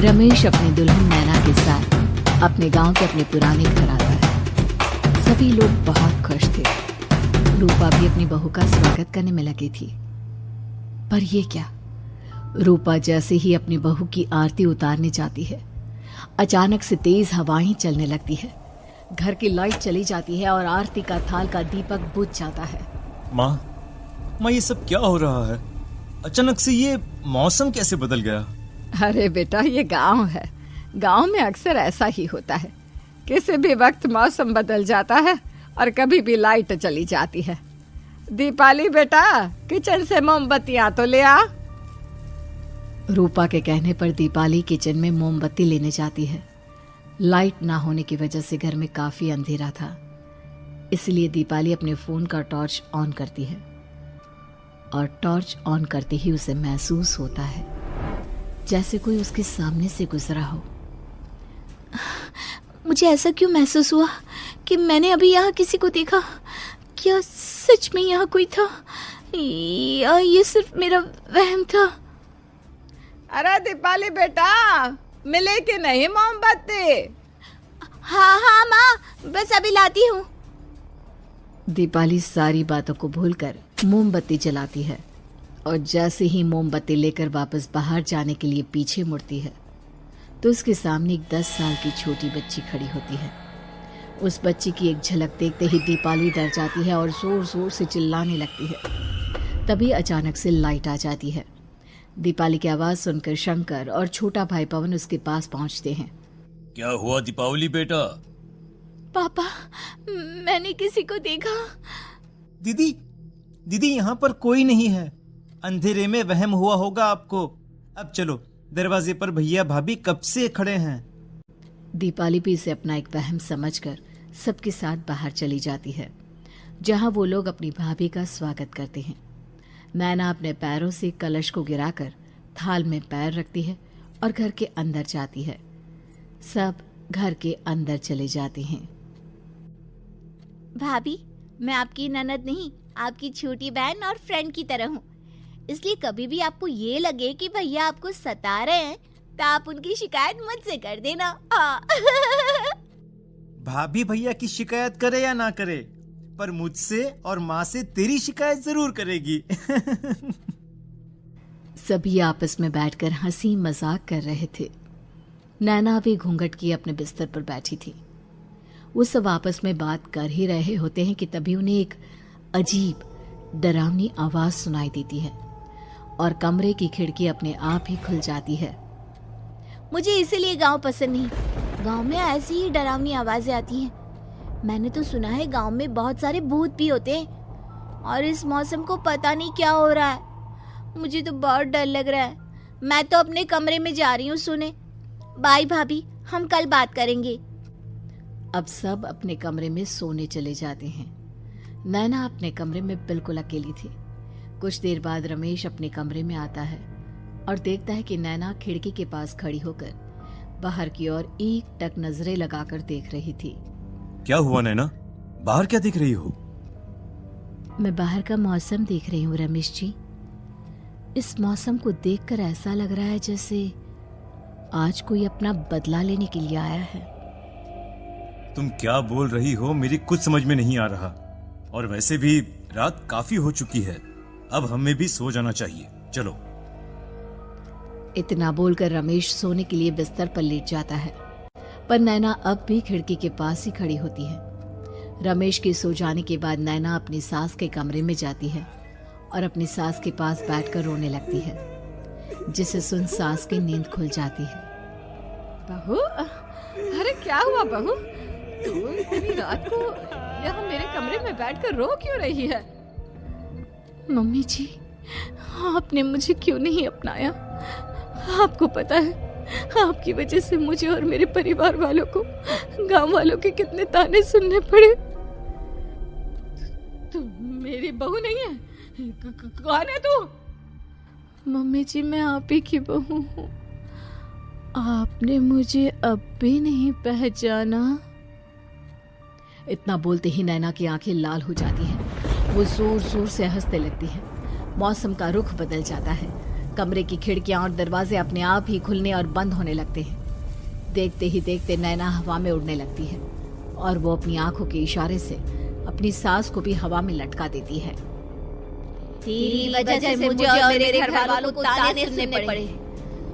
रमेश अपनी दुल्हन नैना के साथ अपने गांव के अपने पुराने घर आता है। सभी लोग बहुत खुश थे। रूपा भी अपनी बहू का स्वागत करने में लगी थी। पर ये क्या, रूपा जैसे ही अपनी बहू की आरती उतारने जाती है, अचानक से तेज हवाएं चलने लगती है। घर की लाइट चली जाती है और आरती का थाल का दीपक बुझ जाता है। माँ, ये सब क्या हो रहा है? अचानक से ये मौसम कैसे बदल गया? अरे बेटा, ये गांव है। गांव में अक्सर ऐसा ही होता है। किसी भी वक्त मौसम बदल जाता है और कभी भी लाइट चली जाती है। दीपाली बेटा, किचन से मोमबत्तियां तो ले आ। रूपा के कहने पर दीपाली किचन में मोमबत्ती लेने जाती है। लाइट ना होने की वजह से घर में काफी अंधेरा था, इसलिए दीपाली अपने फोन का टॉर्च ऑन करती है और टॉर्च ऑन करते ही उसे महसूस होता है जैसे कोई उसके सामने से गुजरा हो। मुझे ऐसा क्यों महसूस हुआ कि मैंने अभी यहाँ किसी को देखा? क्या सच में यहाँ कोई था या ये सिर्फ मेरा वहम था? अरे दीपाली बेटा, मिले कि नहीं मोमबत्ती? हाँ माँ, बस अभी लाती हूँ। दीपाली सारी बातों को भूलकर मोमबत्ती जलाती है और जैसे ही मोमबत्ती लेकर वापस बाहर जाने के लिए पीछे मुड़ती है तो उसके सामने एक 10 साल की छोटी बच्ची खड़ी होती है। उस बच्ची की एक झलक देखते ही दीपाली डर जाती है और जोर जोर से चिल्लाने लगती है। तभी अचानक से लाइट आ जाती है। दीपाली की आवाज सुनकर शंकर और छोटा भाई पवन उसके पास पहुंचते हैं। क्या हुआ दीपावली बेटा? पापा, मैंने किसी को देखा। दीदी यहाँ पर कोई नहीं है। अंधेरे में वहम हुआ होगा आपको। अब चलो, दरवाजे पर भैया भाभी कब से खड़े हैं। दीपाली भी इसे अपना एक वहम समझकर सबके साथ बाहर चली जाती है, जहां वो लोग अपनी भाभी का स्वागत करते हैं। नैना अपने पैरों से कलश को गिराकर थाल में पैर रखती है और घर के अंदर जाती है। सब घर के अंदर चले जाते हैं। भाभी, मैं आपकी ननद नहीं, आपकी छोटी बहन और फ्रेंड की तरह हूँ। इसलिए कभी भी आपको ये लगे कि भैया आपको सता रहे हैं तो आप उनकी शिकायत मुझसे कर देना। भाभी भैया की शिकायत करे या ना करे, पर मुझसे और माँ से तेरी शिकायत जरूर करेगी। सभी आपस में बैठकर हंसी मजाक कर रहे थे। नैना भी घूंघट किए अपने बिस्तर पर बैठी थी। वो सब आपस में बात कर ही रहे होते हैं कि तभी उन्हें एक अजीब डरावनी आवाज सुनाई देती है और कमरे की खिड़की अपने आप ही खुल जाती है। मुझे इसीलिए गांव पसंद नहीं। गांव में ऐसी ही डरावनी आवाजें आती हैं। मैंने तो सुना है गांव में बहुत सारे भूत भी होते हैं और इस मौसम को पता नहीं क्या हो रहा है। मुझे तो बहुत डर लग रहा है। मैं तो अपने कमरे में जा रही हूँ सोने। बाय भाभी, हम कल बात करेंगे। अब सब अपने कमरे में सोने चले जाते हैं। नैना अपने कमरे में बिल्कुल अकेली थी। कुछ देर बाद रमेश अपने कमरे में आता है और देखता है कि नैना खिड़की के पास खड़ी होकर बाहर की ओर एक टक नजरें लगाकर देख रही थी। क्या हुआ नैना? बाहर क्या देख रही हो? मैं बाहर का मौसम देख रही हूँ रमेश जी। इस मौसम को देखकर ऐसा लग रहा है जैसे आज कोई अपना बदला लेने के लिए आया है। तुम क्या बोल रही हो? मेरी कुछ समझ में नहीं आ रहा। और वैसे भी रात काफी हो चुकी है, अब हमें भी सो जाना चाहिए। चलो। इतना बोलकर रमेश सोने के लिए बिस्तर पर लेट जाता है, पर नैना अब भी खिड़की के पास ही खड़ी होती है। रमेश के सो जाने के बाद नैना अपनी सास के कमरे में जाती है और अपनी सास के पास बैठकर रोने लगती है, जिसे सुन सास की नींद खुल जाती है। बहू, अरे क्या हुआ बहू? तू इतनी रात को यहाँ मेरे कमरे में बैठकर रो क्यों रही है? मम्मी जी, आपने मुझे क्यों नहीं अपनाया? आपको पता है, आपकी वजह से मुझे और मेरे परिवार वालों को गांव वालों के कितने ताने सुनने पड़े। तू मेरी बहू नहीं है? कौन है तू? मम्मी जी, मैं आप ही की बहू हूँ। आपने मुझे अब भी नहीं पहचाना? इतना बोलते ही नैना की आंखें लाल हो जाती हैं। वो जोर जोर से हंसने लगती है। मौसम का रुख बदल जाता है। कमरे की खिड़कियां और दरवाजे अपने आप ही खुलने और बंद होने लगते हैं। देखते ही देखते नैना हवा में उड़ने लगती है और वो अपनी आंखों के इशारे से अपनी सांस को भी हवा में लटका देती है। तेरी वजह से मुझे और मेरे घर वालों को ताने सुनने पड़े।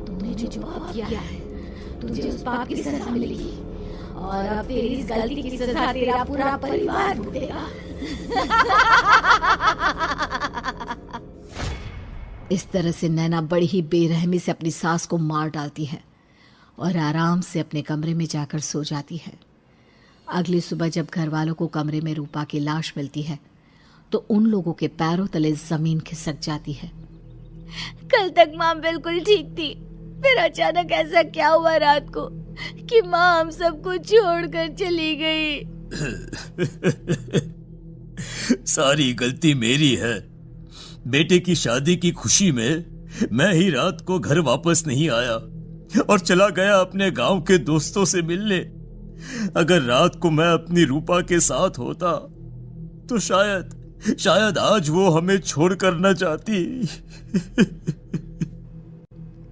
तूने जो पाप किया है, तुझे उस पाप की सजा मिलेगी और अब तेरी इस गलती की सजा तेरा पूरा परिवार भुगतेगा। इस तरह से नैना बड़ी ही बेरहमी से अपनी सास को मार डालती है और आराम से अपने कमरे में जाकर सो जाती है। अगली सुबह जब घर वालों को कमरे में रूपा की लाश मिलती है तो उन लोगों के पैरों तले जमीन खिसक जाती है। कल तक माँ बिल्कुल ठीक थी, फिर अचानक ऐसा क्या हुआ रात को कि माँ हम सबको छोड़कर चली गई। सारी गलती मेरी है। बेटे की शादी की खुशी में मैं ही रात को घर वापस नहीं आया और चला गया अपने गांव के दोस्तों से मिलने। अगर रात को मैं अपनी रूपा के साथ होता तो शायद आज वो हमें छोड़कर न जाती।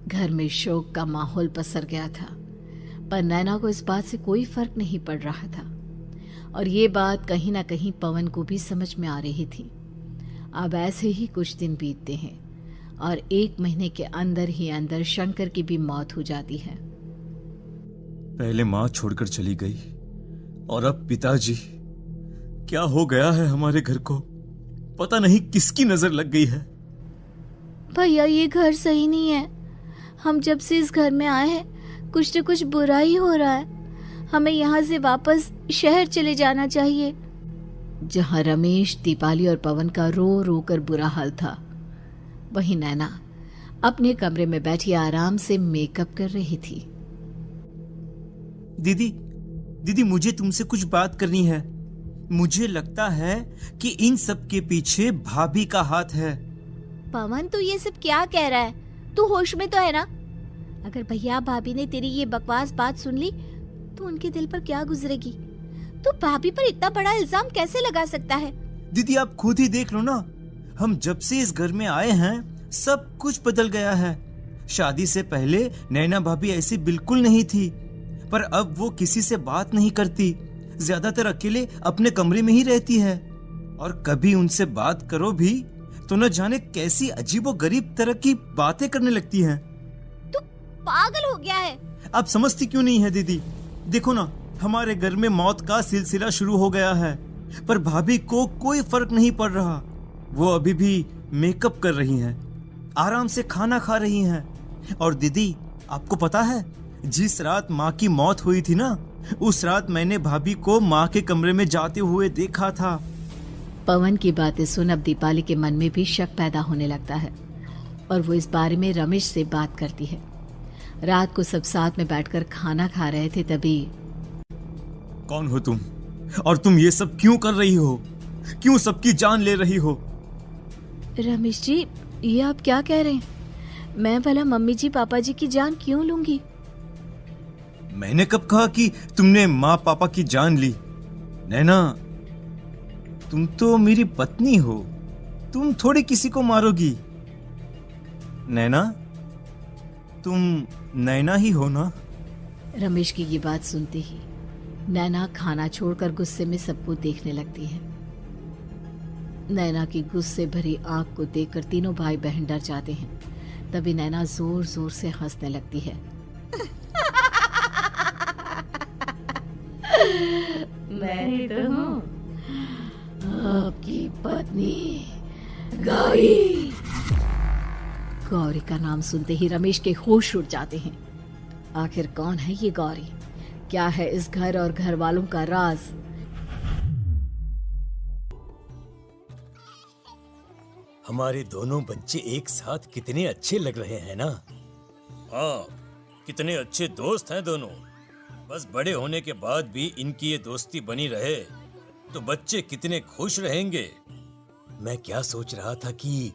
घर में शोक का माहौल पसर गया था, पर नैना को इस बात से कोई फर्क नहीं पड़ रहा था और ये बात कहीं ना कहीं पवन को भी समझ में आ रही थी। अब ऐसे ही कुछ दिन बीतते हैं और 1 महीने के अंदर ही अंदर शंकर की भी मौत हो जाती है। पहले माँ छोड़कर चली गई और अब पिताजी। क्या हो गया है हमारे घर को? पता नहीं किसकी नजर लग गई है। भैया ये घर सही नहीं है। हम जब से इस घर में आए हैं कुछ न कुछ बुरा ही हो रहा है। हमें यहाँ से वापस शहर चले जाना चाहिए। जहाँ रमेश, दीपाली और पवन का रो रो कर बुरा हाल था, वहीं नैना अपने कमरे में बैठी आराम से मेकअप कर रही थी। दीदी मुझे तुमसे कुछ बात करनी है। मुझे लगता है कि इन सब के पीछे भाभी का हाथ है। पवन तू ये सब क्या कह रहा है? तू होश में तो है ना? अगर भैया भाभी ने तेरी ये बकवास बात सुन ली तो उनके दिल पर क्या गुजरेगी? तू भाभी पर इतना बड़ा इल्जाम कैसे लगा सकता है? दीदी आप खुद ही देख लो ना, हम जब से इस घर में आए हैं सब कुछ बदल गया है। शादी से पहले नैना भाभी ऐसी बिल्कुल नहीं थी, पर अब वो किसी से बात नहीं करती, ज्यादातर अकेले अपने कमरे में ही रहती है और कभी उनसे बात करो भी तो न जाने कैसी अजीबोगरीब तरह की बातें करने लगती हैं। तू पागल हो गया है? आप समझती क्यों नहीं है दीदी? देखो ना, हमारे घर में मौत का सिलसिला शुरू हो गया है, पर भाभी को कोई फर्क नहीं पड़ रहा। वो अभी भी मेकअप कर रही हैं, आराम से खाना खा रही हैं। और दीदी आपको पता है, जिस रात माँ की मौत हुई थी ना, उस रात मैंने भाभी को माँ के कमरे में जाते हुए देखा था। पवन की बातें सुन अब दीपाली के मन में भी शक पैदा होने लगता है और वो इस बारे में रमेश से बात करती है। रात को सब साथ में बैठकर खाना खा रहे थे, तभी कौन हो तुम और तुम ये सब क्यों कर रही हो? क्यों सबकी जान ले रही हो? रमेश जी, ये आप क्या कह रहे हैं? मैं भला मम्मी जी पापा जी की जान क्यों लूंगी? मैंने कब कहा कि तुमने माँ पापा की जान ली? नैना, तुम तो मेरी पत्नी हो, तुम थोड़ी किसी को मारोगी। नैना, तुम नैना ही हो ना? रमेश की ये बात सुनते ही नैना खाना छोड़कर गुस्से में सबको देखने लगती है। नैना की गुस्से भरी आंख को देखकर तीनों भाई बहन डर जाते हैं। तभी नैना जोर जोर से हंसने लगती है। मैं ही तो हूँ, आपकी पत्नी गौरी। गौरी का नाम सुनते ही रमेश के होश उड़ जाते हैं। आखिर कौन है ये गौरी? क्या है इस घर और घर वालों का राज? हमारे दोनों बच्चे एक साथ कितने अच्छे लग रहे हैं ना? हाँ, कितने अच्छे दोस्त हैं दोनों। बस बड़े होने के बाद भी इनकी ये दोस्ती बनी रहे तो बच्चे कितने खुश रहेंगे। मैं क्या सोच रहा था कि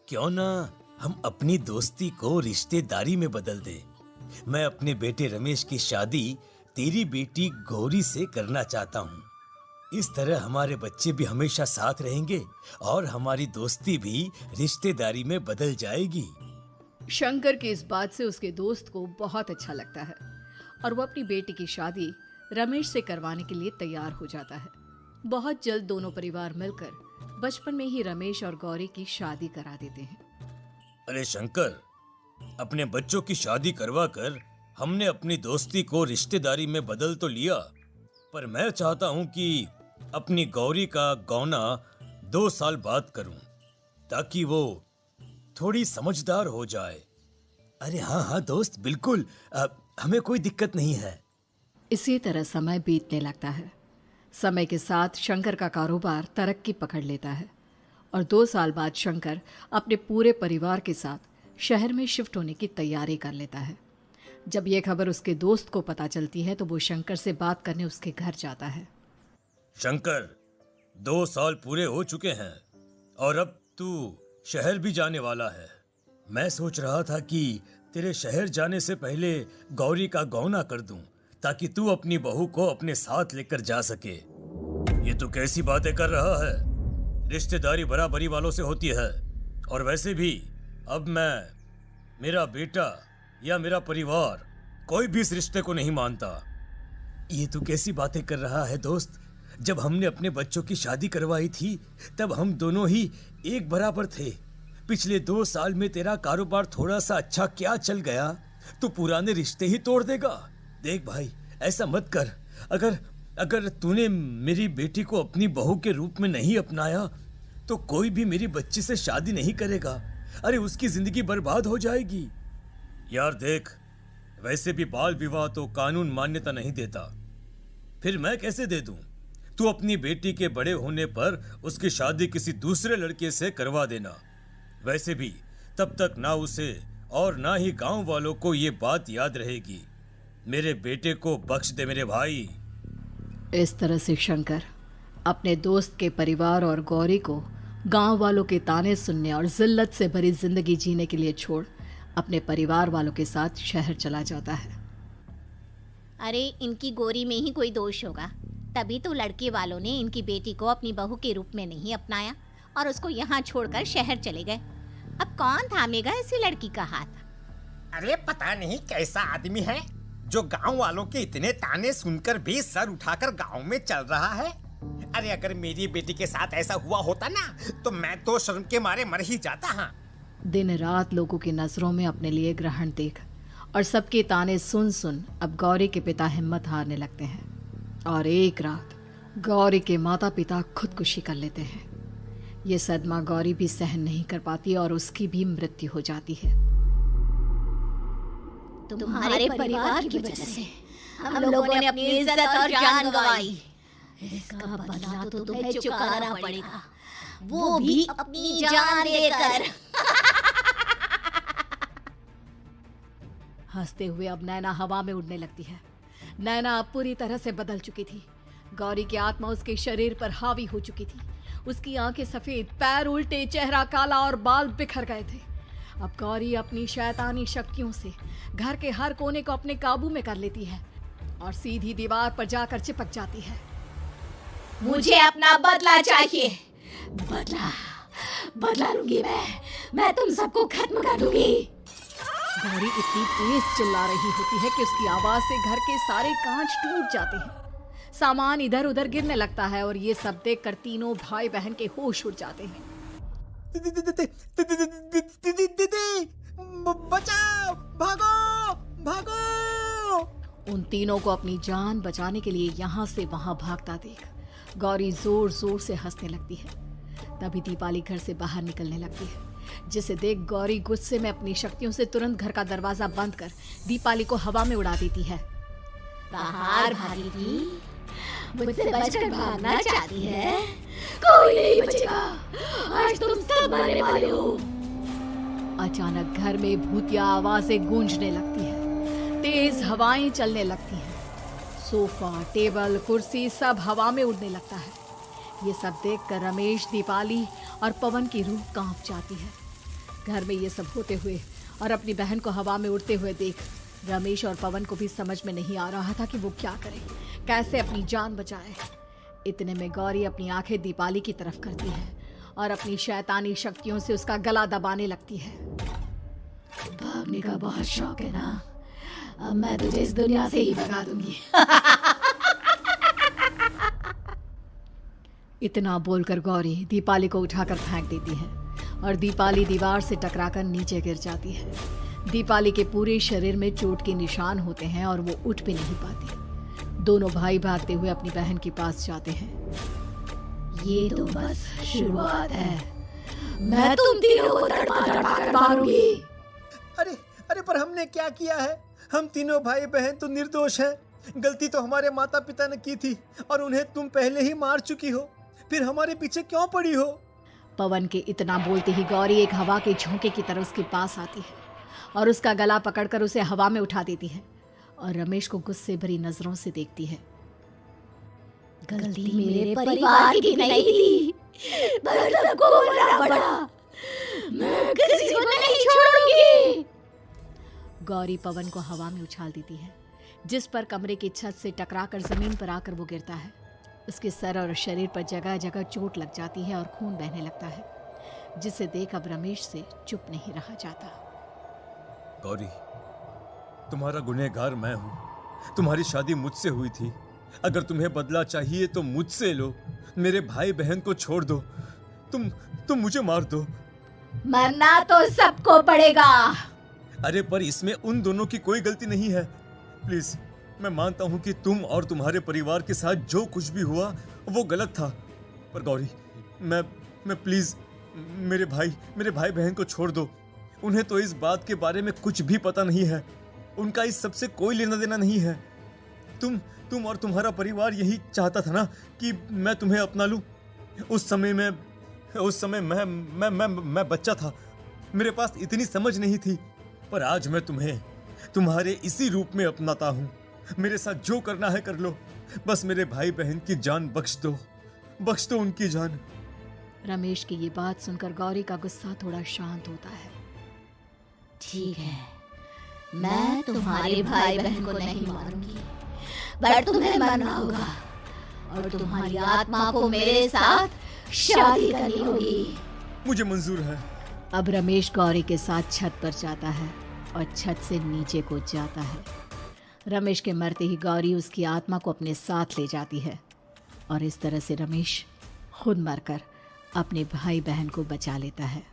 क्यों ना हम अपनी दोस्ती को रिश्तेदारी में बदल दें। मैं अपने बेटे रमेश की शादी तेरी बेटी गौरी से करना चाहता हूँ। इस तरह हमारे बच्चे भी हमेशा साथ रहेंगे और हमारी दोस्ती भी रिश्तेदारी में बदल जाएगी। शंकर की इस बात से उसके दोस्त को बहुत अच्छा लगता है और वो अपनी बेटी की शादी रमेश से करवाने के लिए तैयार हो जाता है। बहुत जल्द दोनों परिवार मिलकर बचपन में ही रमेश और गौरी की शादी करा देते हैं। अरे शंकर, अपने बच्चों की शादी करवा कर हमने अपनी दोस्ती को रिश्तेदारी में बदल तो लिया, पर मैं चाहता हूं कि अपनी गौरी का गौना 2 साल बाद करूं, ताकि वो थोड़ी समझदार हो जाए। अरे हाँ हाँ दोस्त, बिल्कुल, हमें कोई दिक्कत नहीं है। इसी तरह समय बीतने लगता है। समय के साथ शंकर का कारोबार तरक्की पकड़ लेता है और 2 साल बाद शंकर अपने पूरे परिवार के साथ शहर में शिफ्ट होने की तैयारी कर लेता है। जब यह खबर उसके दोस्त को पता चलती है तो वो शंकर से बात करने उसके घर जाता है। शंकर, 2 साल पूरे हो चुके हैं और अब तू शहर भी जाने वाला है। मैं सोच रहा था कि तेरे शहर जाने से पहले गौरी का गौना कर दूं, ताकि तू अपनी बहू को अपने साथ लेकर जा सके। ये तू कैसी बातें कर रहा है? रिश्तेदारी बराबरी वालों से होती है, और वैसे भी अब मेरा बेटा या मेरा परिवार कोई भी इस रिश्ते को नहीं मानता। ये तू कैसी बातें कर रहा है दोस्त? जब हमने अपने बच्चों की शादी करवाई थी तब हम दोनों ही एक बराबर थे। पिछले 2 साल में तेरा कारोबार थोड़ा सा अच्छा क्या चल गया तो पुराने रिश्ते ही तोड़ देगा। देख भाई, ऐसा मत कर। अगर तूने मेरी बेटी को अपनी बहू के रूप में नहीं अपनाया तो कोई भी मेरी बच्ची से शादी नहीं करेगा। अरे उसकी जिंदगी बर्बाद हो जाएगी। यार देख, वैसे भी बाल विवाह तो कानून मान्यता नहीं देता, फिर मैं कैसे दे दूं? तू अपनी बेटी के बड़े होने पर उसकी शादी किसी दूसरे लड़के से करवा देना। वैसे भी तब तक ना उसे और ना ही गांव वालों को ये बात याद रहेगी। मेरे बेटे को बख्श दे मेरे भाई। इस तरह से शंकर अपने दोस्त के परिवार और गौरी को गांव वालों के ताने सुनने और जिल्लत से भरी जिंदगी जीने के लिए छोड़ अपने परिवार वालों के साथ शहर चला जाता है। अरे इनकी गोरी में ही कोई दोष होगा, तभी तो लड़के वालों ने इनकी बेटी को अपनी बहू के रूप में नहीं अपनाया और उसको यहाँ छोड़कर शहर चले गए। अब कौन थामेगा ऐसी लड़की का हाथ? अरे पता नहीं कैसा आदमी है जो गांव वालों के इतने ताने सुनकर भी सर उठाकर गांव में चल रहा है। अरे अगर मेरी बेटी के साथ ऐसा हुआ होता ना तो मैं तो शर्म के मारे मर ही जाता। हाँ, दिन रात लोगों की नजरों में अपने लिए ग्रहण देख और सबके ताने सुन सुन अब गौरी के पिता हिम्मत हारने लगते हैं और एक रात गौरी के माता पिता खुदकुशी कर लेते हैं। ये सदमा गौरी भी सहन नहीं कर पाती और उसकी भी मृत्यु हो जाती है। तुम्हारे परिवार की वजह से हम लोगों ने अपनी इज्जत और जान गंवाई। इसका बदला तो तुम्हें चुकाना पड़ेगा, वो भी अपनी जान देकर। हंसते हुए अब नैना हवा में उड़ने लगती है। नैना अब पूरी तरह से बदल चुकी थी। गौरी की आत्मा उसके शरीर पर हावी हो चुकी थी। उसकी आंखें सफेद, पैर उल्टे, चेहरा काला और बाल बिखर गए थे। अब गौरी अपनी शैतानी शक्तियों से घर के हर कोने को अपने काबू में कर लेती है और सीधी दीवार पर जाकर चिपक जाती है। मुझे अपना बदला चाहिए। बदला लूंगी मैं तुम सबको खत्म कर दूंगी। गौरी इतनी तेज चिल्ला रही होती है कि उसकी आवाज से घर के सारे कांच टूट जाते हैं। सामान इधर उधर गिरने लगता है और ये सब देखकर तीनों भाई बहन के होश उड़ जाते हैं। बचाओ, भागो भागो। उन तीनों को अपनी जान बचाने के लिए यहाँ से वहां भागता देख गौरी जोर जोर से हंसने लगती है। तभी दीपाली घर से बाहर निकलने लगती है, जिसे देख गौरी गुस्से में अपनी शक्तियों से तुरंत घर का दरवाजा बंद कर दीपाली को हवा में उड़ा देती है। बाहर भागेगी, मुझसे बचकर भागना चाहती है? कोई नहीं बचेगा, आज तुम सब मरने वाले हो। अचानक घर में भूतिया आवाजें गूंजने लगती है, तेज हवाएं चलने लगती हैं। सोफा, टेबल, कुर्सी सब हवा में उड़ने लगता है। ये सब देखकर रमेश, दीपाली और पवन की रूह कांप जाती है। घर में ये सब होते हुए और अपनी बहन को हवा में उड़ते हुए देख रमेश और पवन को भी समझ में नहीं आ रहा था कि वो क्या करे, कैसे अपनी जान बचाए। इतने में गौरी अपनी आंखें दीपाली की तरफ करती है और अपनी शैतानी शक्तियों से उसका गला दबाने लगती है। भागने का बहुत शौक है ना, अब मैं तुझे इस दुनिया से ही भगा दूंगी। इतना बोलकर गौरी दीपाली को उठाकर फेंक देती है और दीपाली दीवार से टकराकर नीचे गिर जाती है। दीपाली के पूरे शरीर में चोट के निशान होते हैं और वो उठ भी नहीं पाती। दोनों भाई भागते हुए अपनी बहन के पास जाते हैं। ये तो बस शुरुआत है, मैं तुम तीनों को तड़पा कर मारूंगी। अरे अरे, पर हमने क्या किया है? हम तीनों भाई बहन तो निर्दोष हैं। गलती तो हमारे माता पिता ने की थी और उन्हें तुम पहले ही मार चुकी हो, फिर हमारे पीछे क्यों पड़ी हो? पवन के इतना बोलते ही गौरी एक हवा के झोंके की तरह उसके पास आती है और उसका गला पकड़कर उसे हवा में उठा देती है और रमेश को गुस्से भरी नजरों से देखती है। गलती मेरे परिवार की नहीं थी, पर सबको बोलना पड़ा। मैं किसी को नहीं छोड़ूंगी। गौरी पवन को हवा में उछाल देती है, जिस पर कमरे की छत से टकराकर जमीन पर आकर वो गिरता है। उसके सर और शरीर पर जगह जगह चोट लग जाती है और खून बहने लगता है, जिसे देख अब रमेश से चुप नहीं रहा जाता। गौरी, तुम्हारा गुनहगार मैं हूँ। तुम्हारी शादी मुझसे हुई थी। अगर तुम्हें बदला चाहिए तो मुझसे लो। मेरे भाई बहन को छोड़ दो। तुम मुझे मार दो। मरना तो सबको पड़ेगा। अरे पर इसमें उन दोनों की कोई गलती नहीं है। प्लीज, मैं मानता हूँ कि तुम और तुम्हारे परिवार के साथ जो कुछ भी हुआ वो गलत था, पर गौरी, मैं प्लीज मेरे भाई बहन को छोड़ दो। उन्हें तो इस बात के बारे में कुछ भी पता नहीं है। उनका इस सबसे कोई लेना देना नहीं है। तुम और तुम्हारा परिवार यही चाहता था ना कि मैं तुम्हें अपना लूं। उस समय मैं बच्चा था। मेरे पास इतनी समझ नहीं थी, पर आज मैं तुम्हें तुम्हारे इसी रूप में अपनाता हूँ। मेरे साथ जो करना है कर लो, बस मेरे भाई बहन की जान बख्श दो उनकी जान। रमेश की ये बात सुनकर गौरी का गुस्सा थोड़ा शांत होता है। ठीक है, मैं तुम्हारे भाई बहन को नहीं मारूंगी, पर तुम्हें मरना होगा और तुम्हारी आत्मा को मेरे साथ शादी करनी होगी। मुझे मंजूर है। अब रमेश गौरी के साथ छत पर जाता है और छत से नीचे कूद जाता है। रमेश के मरते ही गौरी उसकी आत्मा को अपने साथ ले जाती है और इस तरह से रमेश खुद मरकर अपने भाई बहन को बचा लेता है।